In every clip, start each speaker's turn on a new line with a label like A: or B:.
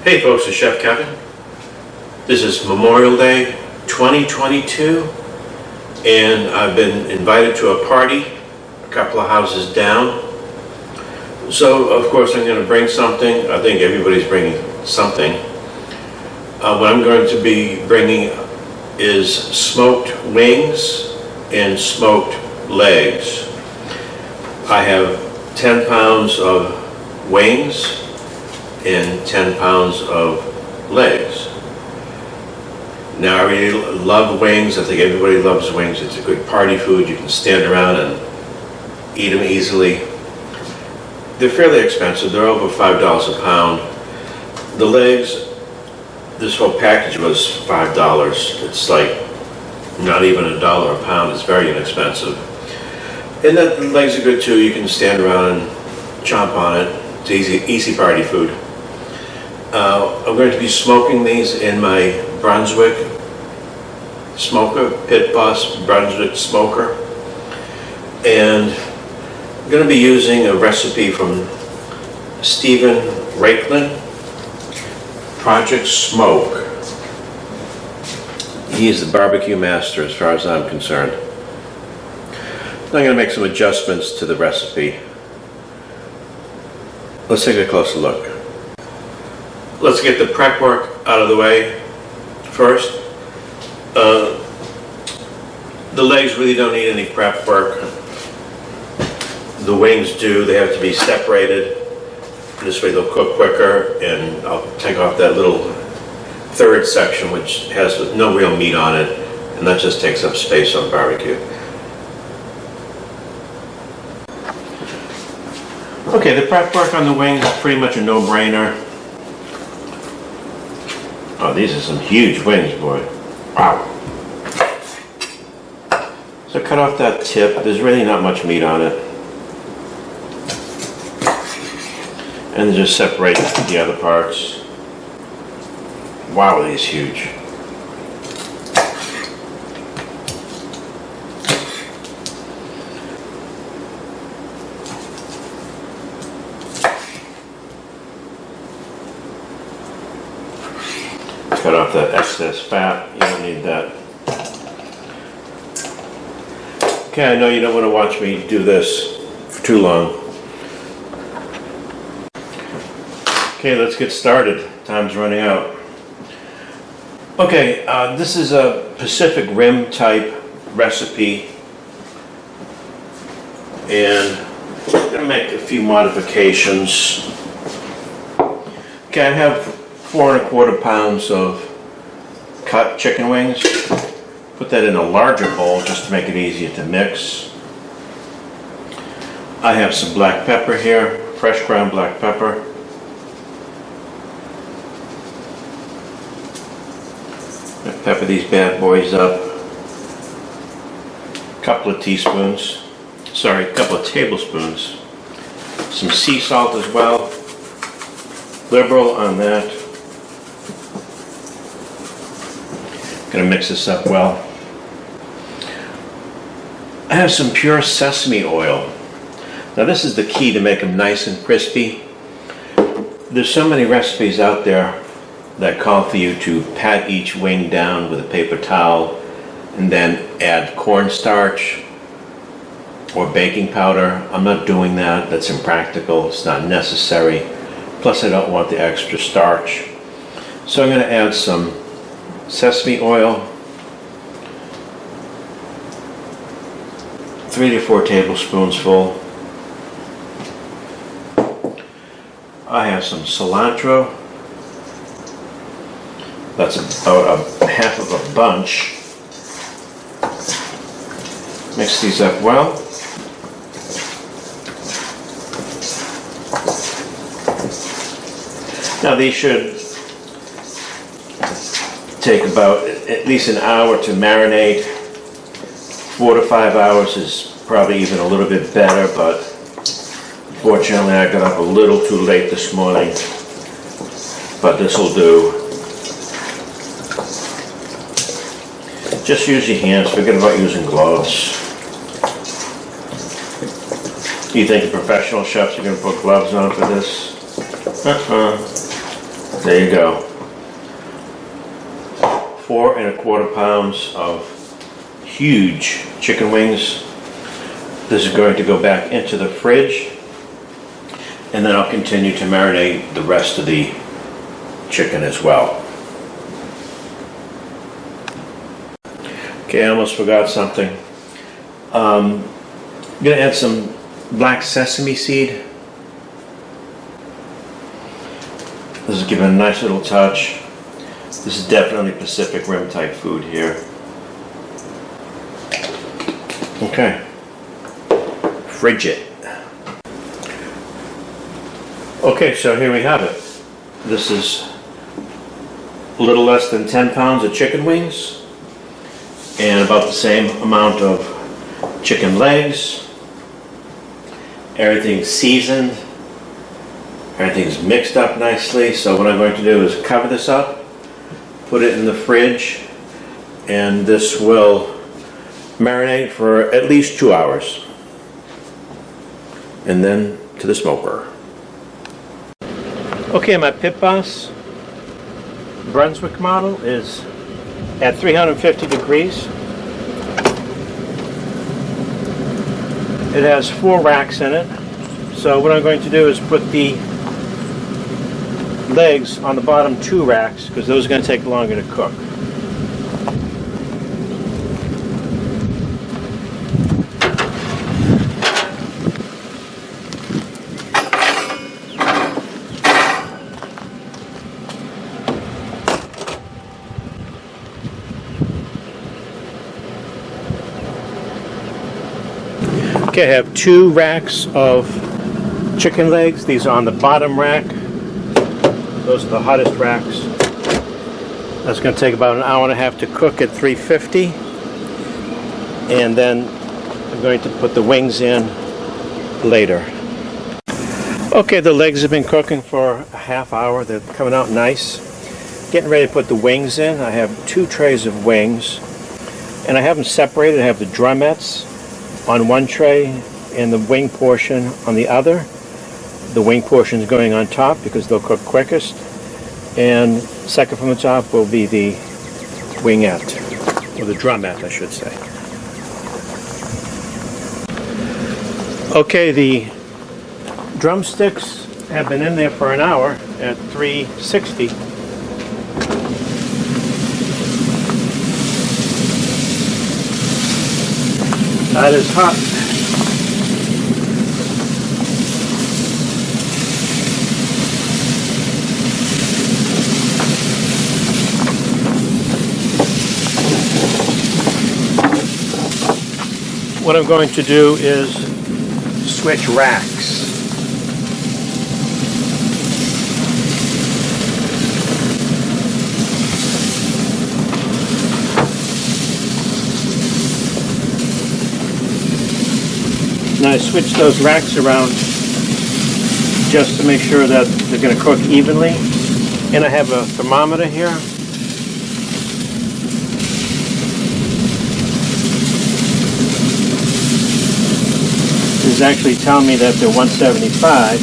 A: Hey folks, it's Chef Kevin. This is Memorial Day 2022 and I've been invited to a party a couple of houses down. So of course I'm going to bring something. I think everybody's bringing something. What I'm going to be bringing is smoked wings and smoked legs. I have 10 pounds of wings and 10 pounds of legs. Now I really love wings. I think everybody loves wings. It's a good party food. You can stand around and eat them easily. They're fairly expensive. They're over $5 a pound. The legs, this whole package was $5. It's like not even $1 a pound. It's very inexpensive. And the legs are good too. You can stand around and chomp on it. It's easy party food. I'm going to be smoking these in my Brunswick smoker, Pit Boss Brunswick smoker. And I'm going to be using a recipe from Stephen Raiklen, Project Smoke. He is the barbecue master as far as I'm concerned. I'm going to make some adjustments to the recipe. Let's take a closer look. Let's get the prep work out of the way first. The legs really don't need any prep work. The wings do. They have to be separated. This way they'll cook quicker, and I'll take off that little third section which has no real meat on it, and that just takes up space on barbecue. Okay, the prep work on the wings is pretty much a no-brainer. Oh, these are some huge wings, boy. Wow. So cut off that tip. There's really not much meat on it. And just separate the other parts. Wow, these huge. Cut off that excess fat. You don't need that. Okay, I know you don't want to watch me do this for too long. Okay, let's get started. Time's running out. Okay, this is a Pacific Rim type recipe, and I'm going to make a few modifications. Okay, I have 4 1/4 pounds of cut chicken wings. Put that in a larger bowl just to make it easier to mix. I have some black pepper here, fresh ground black pepper. Pepper these bad boys up. A couple of tablespoons. Some sea salt as well. Liberal on that. Gonna mix this up well. I have some pure sesame oil. Now this is the key to make them nice and crispy. There's so many recipes out there that call for you to pat each wing down with a paper towel and then add cornstarch or baking powder. I'm not doing that. That's impractical. It's not necessary. Plus I don't want the extra starch. So I'm going to add some sesame oil, 3 to 4 tablespoons full. I have some cilantro. That's about a half of a bunch. Mix these up well. Now these should take about at least an hour to marinate. 4 to 5 hours is probably even a little bit better, but unfortunately I got up a little too late this morning, but this will do. Just use your hands, forget about using gloves. You think the professional chefs are going to put gloves on for this? There you go. 4 1/4 pounds of huge chicken wings. This is going to go back into the fridge, and then I'll continue to marinate the rest of the chicken as well. Okay, I almost forgot something. I'm going to add some black sesame seed. This is giving a nice little touch. This is definitely Pacific Rim type food here. Okay. Fridge it. Okay, so here we have it. This is a little less than 10 pounds of chicken wings and about the same amount of chicken legs. Everything's seasoned. Everything's mixed up nicely. So what I'm going to do is cover this up, put it in the fridge, and this will marinate for at least 2 hours. And then to the smoker. Okay, my Pit Boss Brunswick model is at 350 degrees. It has 4 racks in it. So what I'm going to do is put the legs on the bottom 2 racks, because those are going to take longer to cook. Okay, I have 2 racks of chicken legs. These are on the bottom rack. Those are the hottest racks. That's going to take about 1.5 hours to cook at 350. And then I'm going to put the wings in later. Okay, the legs have been cooking for a ½ hour. They're coming out nice. Getting ready to put the wings in. I have 2 trays of wings. And I have them separated. I have the drumettes on one tray and the wing portion on the other. The wing portion is going on top because they'll cook quickest. And second from the top will be the wingette, or the drumette, I should say. Okay, the drumsticks have been in there for 1 hour at 360. That is hot. What I'm going to do is switch racks. Now I switch those racks around just to make sure that they're going to cook evenly. And I have a thermometer here. This is actually telling me that they're 175.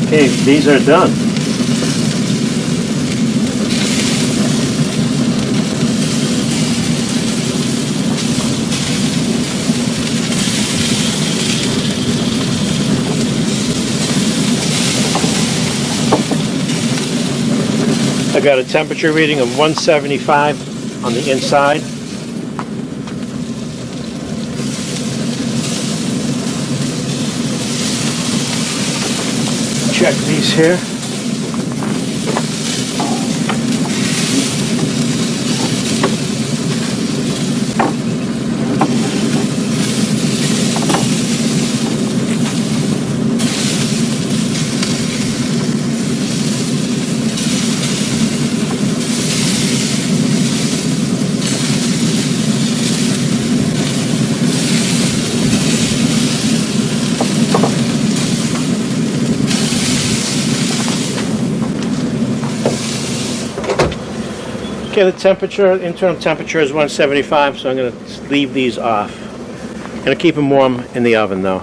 A: Okay, these are done. I got a temperature reading of 175 on the inside. Check these here. Okay, the temperature, internal temperature is 175, so I'm going to leave these off. Gonna keep them warm in the oven though.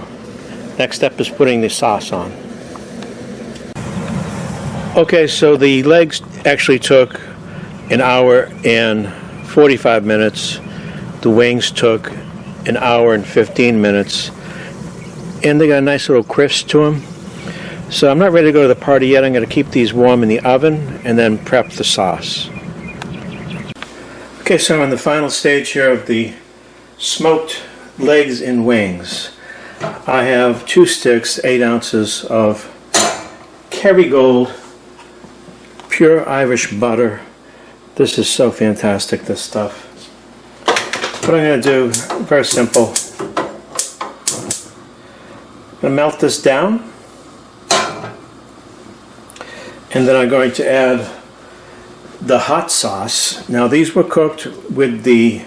A: Next step is putting the sauce on. Okay, so the legs actually took an hour and 45 minutes. The wings took an hour and 15 minutes. And they got a nice little crisp to them. So I'm not ready to go to the party yet. I'm going to keep these warm in the oven and then prep the sauce. Okay, so I'm in the final stage here of the smoked legs and wings. I have 2 sticks, 8 ounces of Kerrygold pure Irish butter. This is so fantastic, this stuff. What I'm going to do, very simple. I'm going to melt this down. And then I'm going to add the hot sauce. Now these were cooked with the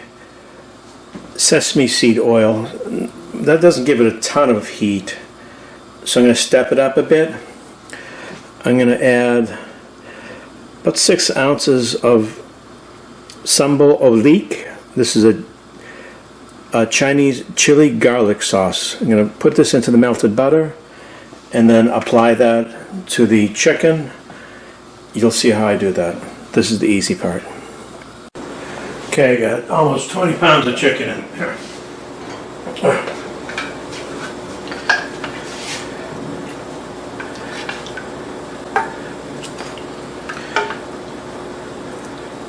A: sesame seed oil. That doesn't give it a ton of heat. So I'm going to step it up a bit. I'm going to add about 6 ounces of sambal olik. This is a Chinese chili garlic sauce. I'm going to put this into the melted butter and then apply that to the chicken. You'll see how I do that. This is the easy part. Okay, I got almost 20 pounds of chicken in here.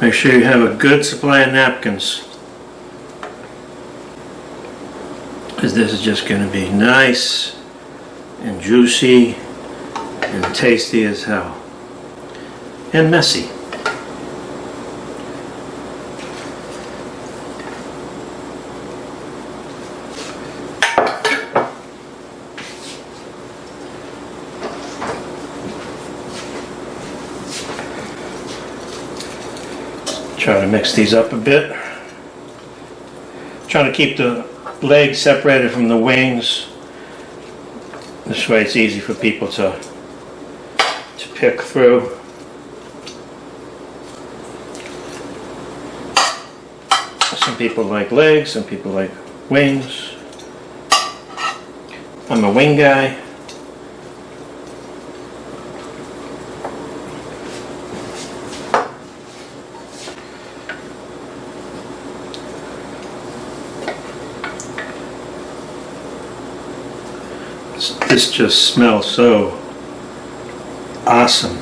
A: Make sure you have a good supply of napkins, because this is just going to be nice and juicy and tasty as hell. And messy. Try to mix these up a bit. Trying to keep the legs separated from the wings. This way it's easy for people to pick through. Some people like legs, some people like wings. I'm a wing guy. This just smells so awesome.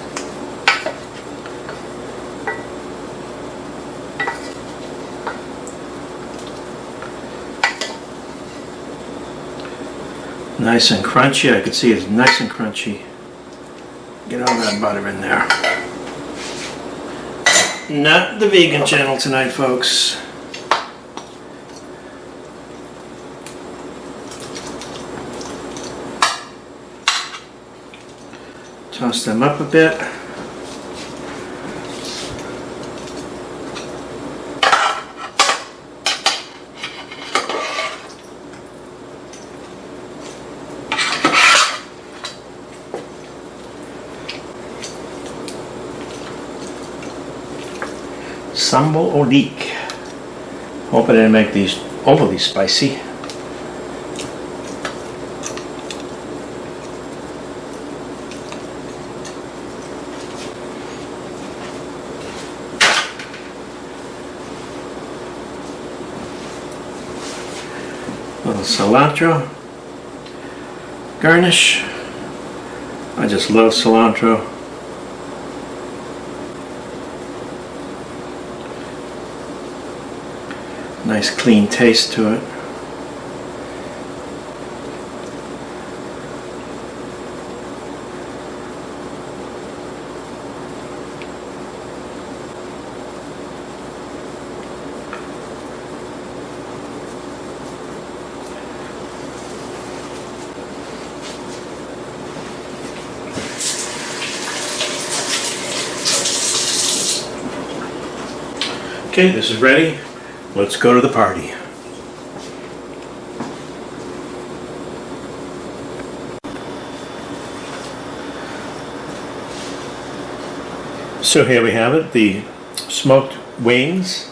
A: Nice and crunchy. I can see it's nice and crunchy. Get all that butter in there. Not the vegan channel tonight, folks. Toss them up a bit. Sambal olik. Hope I didn't make these overly spicy. Little cilantro garnish. I just love cilantro. Nice clean taste to it. Okay, this is ready. Let's go to the party. So here we have it, the smoked wings.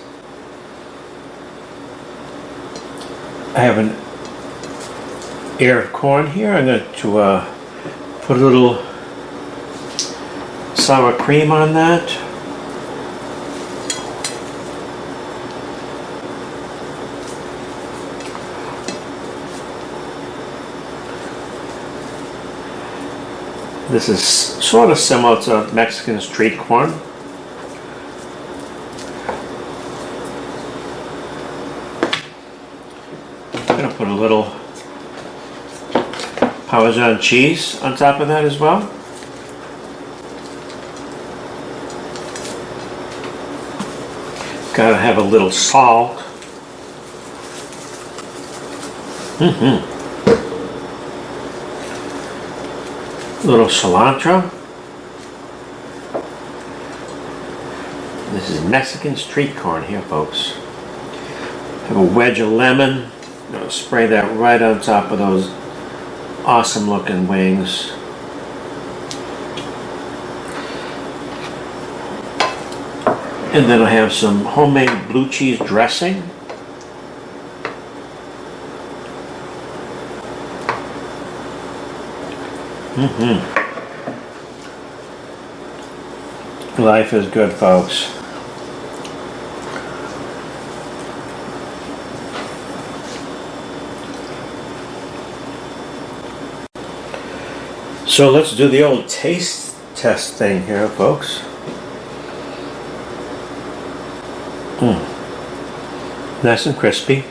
A: I have ear of corn here. I'm going to put a little sour cream on that. This is sort of similar to Mexican street corn. I'm going to put a little Parmesan cheese on top of that as well. Gotta have a little salt. A little cilantro. This is Mexican street corn here, folks. Have a wedge of lemon. I'm gonna spray that right on top of those awesome looking wings. And then I have some homemade blue cheese dressing. Life is good, folks. So let's do the old taste test thing here, folks. Nice and crispy.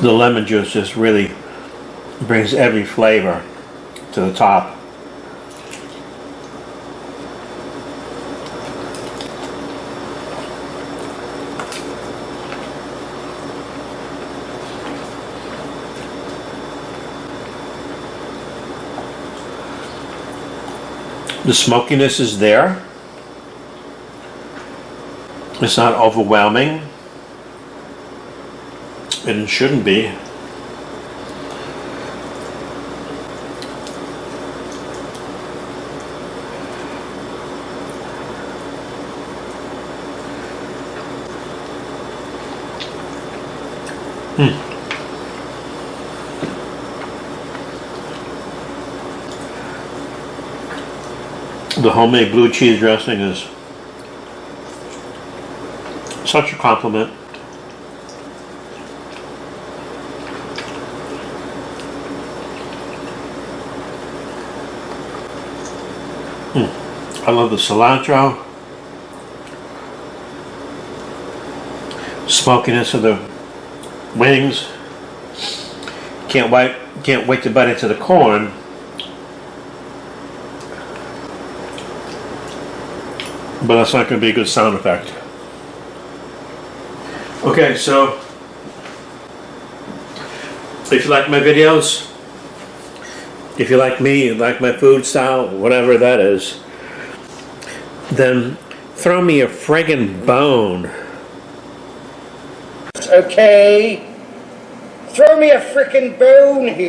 A: The lemon juice just really brings every flavor to the top. The smokiness is there. It's not overwhelming. And it shouldn't be. The homemade blue cheese dressing is such a compliment. I love the cilantro, smokiness of the wings. Can't wait to bite into the corn. But that's not going to be a good sound effect. Okay, so if you like my videos, if you like me, you like my food style, whatever that is, then throw me a friggin' bone.
B: Okay, throw me a frickin' bone here.